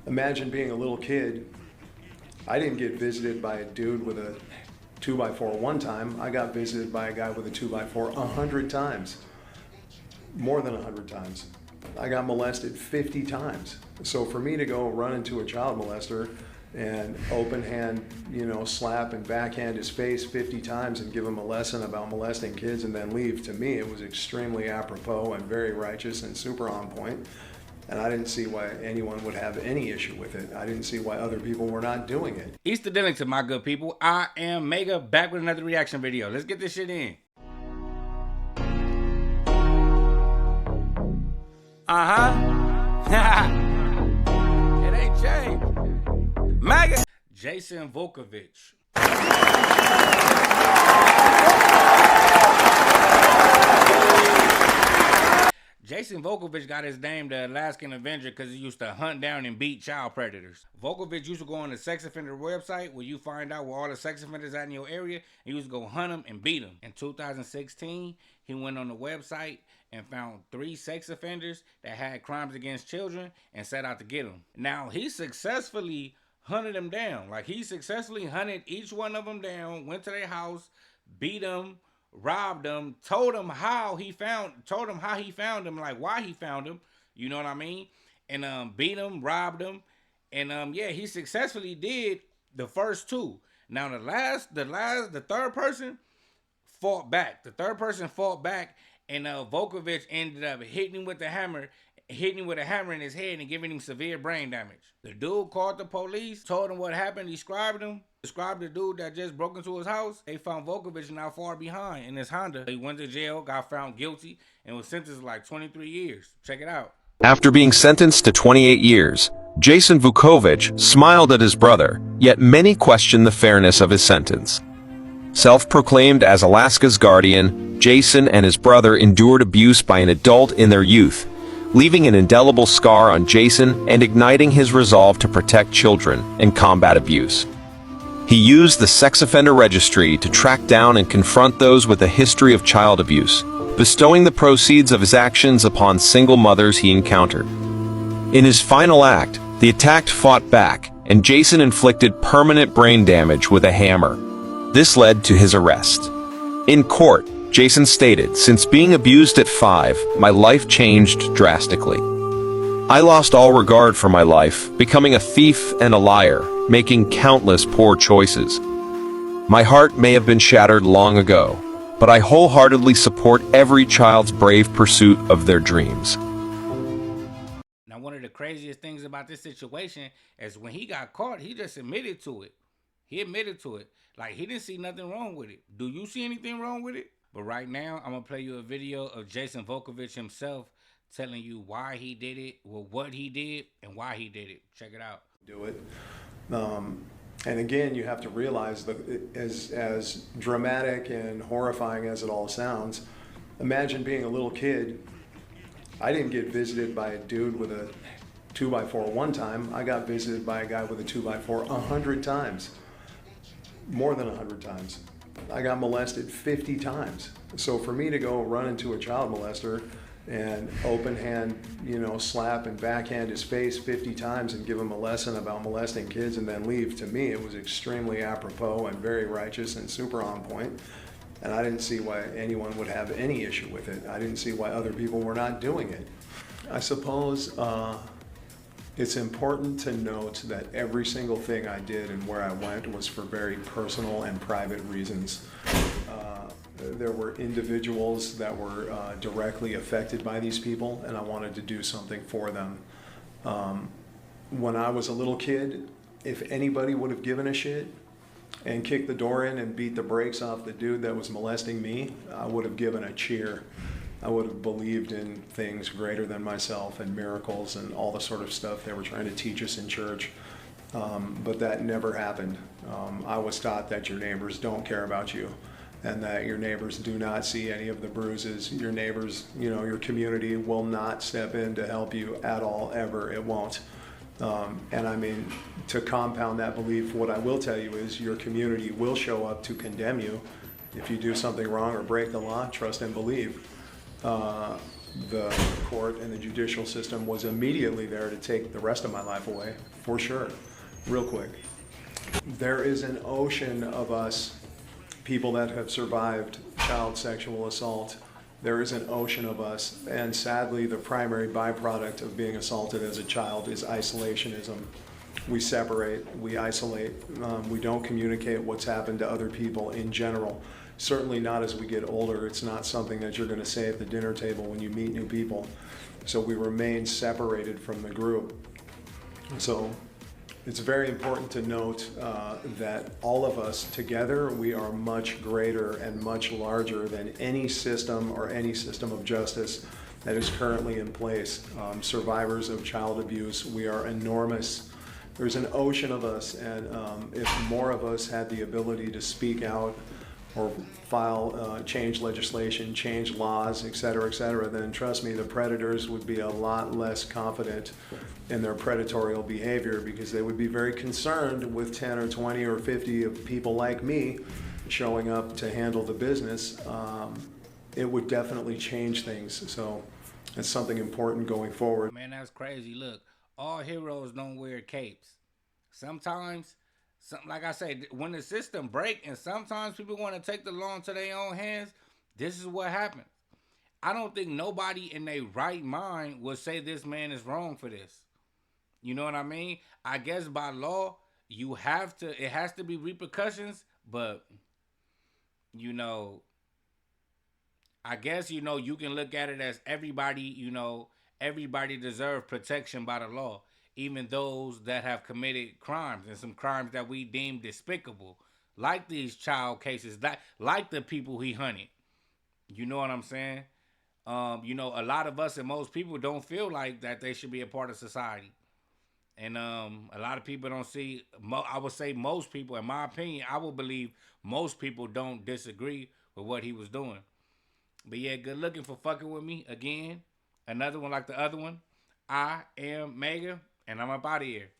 Imagine being a little kid. I didn't get visited by a dude with a 2x4 one time. I got visited by a guy with a 2x4 100 times. More than 100 times. I got molested 50 times. So for me to go run into a child molester and open hand, slap and backhand his face 50 times and give him a lesson about molesting kids and then leave, to me it was extremely apropos and very righteous and super on point. And I didn't see why anyone would have any issue with it. I didn't see why other people were not doing it. Easter Dillington, my good people. I am Mega, back with another reaction video. Let's get this shit in. It ain't changed. Mega. Jason Vukovich. Jason Vukovich got his name the Alaskan Avenger because he used to hunt down and beat child predators. Vukovich used to go on the sex offender website where you find out where all the sex offenders are in your area, and he used to go hunt them and beat them. In 2016, he went on the website and found 3 sex offenders that had crimes against children and set out to get them. Now, he successfully hunted them down. Like, he successfully hunted each one of them down, went to their house, beat them, robbed them, told him how he found them, like why he found them, you know what I mean? And beat them, robbed them, and yeah, he successfully did the first 2. Now the third person fought back. And Vukovich ended up hitting him with a hammer in his head and giving him severe brain damage. The dude called the police, told him what happened, described the dude that just broke into his house. They found Vukovich not far behind in his Honda. He went to jail, got found guilty, and was sentenced to like 23 years. Check it out. After being sentenced to 28 years, Jason Vukovich smiled at his brother, yet many questioned the fairness of his sentence. Self-proclaimed as Alaska's guardian, Jason and his brother endured abuse by an adult in their youth, leaving an indelible scar on Jason and igniting his resolve to protect children and combat abuse. He used the sex offender registry to track down and confront those with a history of child abuse, bestowing the proceeds of his actions upon single mothers he encountered. In his final act, the attacked fought back, and Jason inflicted permanent brain damage with a hammer. This led to his arrest. In court, Jason stated, "Since being abused at 5, my life changed drastically. I lost all regard for my life, becoming a thief and a liar, making countless poor choices. My heart may have been shattered long ago, but I wholeheartedly support every child's brave pursuit of their dreams." Now, one of the craziest things about this situation is when he got caught, he just admitted to it. Like, he didn't see nothing wrong with it. Do you see anything wrong with it? But right now, I'm going to play you a video of Jason Vukovich himself telling you why he did it, well, what he did, and why he did it. Check it out. Do it. And again, you have to realize that as dramatic and horrifying as it all sounds, imagine being a little kid. I didn't get visited by a dude with a 2x4 one time. I got visited by a guy with a 2x4 100 times. More than 100 times. I got molested 50 times. So for me to go run into a child molester and open hand, slap and backhand his face 50 times and give him a lesson about molesting kids and then leave, to me it was extremely apropos and very righteous and super on point. And I didn't see why anyone would have any issue with it. I didn't see why other people were not doing it. I suppose it's important to note that every single thing I did and where I went was for very personal and private reasons. There were individuals that were directly affected by these people, and I wanted to do something for them. When I was a little kid, if anybody would have given a shit and kicked the door in and beat the brakes off the dude that was molesting me, I would have given a cheer. I would have believed in things greater than myself and miracles and all the sort of stuff they were trying to teach us in church. But that never happened. I was taught that your neighbors don't care about you and that your neighbors do not see any of the bruises. Your neighbors, your community will not step in to help you at all, ever. It won't. And I mean, to compound that belief, what I will tell you is your community will show up to condemn you. If you do something wrong or break the law, trust and believe. the court and the judicial system was immediately there to take the rest of my life away, for sure, real quick. There is an ocean of us, people that have survived child sexual assault. There is an ocean of us, and sadly, the primary byproduct of being assaulted as a child is isolationism. We separate, we isolate, we don't communicate what's happened to other people in general. Certainly not as we get older. It's not something that you're going to say at the dinner table when you meet new people. So we remain separated from the group. So it's very important to note that all of us together, we are much greater and much larger than any system or any system of justice that is currently in place. Survivors of child abuse, we are enormous. There's an ocean of us, and if more of us had the ability to speak out or file, change legislation, change laws, et cetera, then trust me, the predators would be a lot less confident in their predatorial behavior, because they would be very concerned with 10 or 20 or 50 of people like me showing up to handle the business. It would definitely change things. So it's something important going forward. Man, that's crazy. Look, all heroes don't wear capes. Sometimes, like I said, when the system break and sometimes people want to take the law into their own hands, this is what happens. I don't think nobody in their right mind would say this man is wrong for this. You know what I mean? I guess by law, you have to, it has to be repercussions, but, you know, I guess, you know, you can look at it as everybody, you know, everybody deserves protection by the law, even those that have committed crimes, and some crimes that we deem despicable, like these child cases, like the people he hunted. You know what I'm saying? You know, a lot of us and most people don't feel like that they should be a part of society. And a lot of people don't see, I would say most people, in my opinion, I would believe most people don't disagree with what he was doing. But yeah, good looking for fucking with me again. Another one like the other one. I am Mega, and I'm up out of here.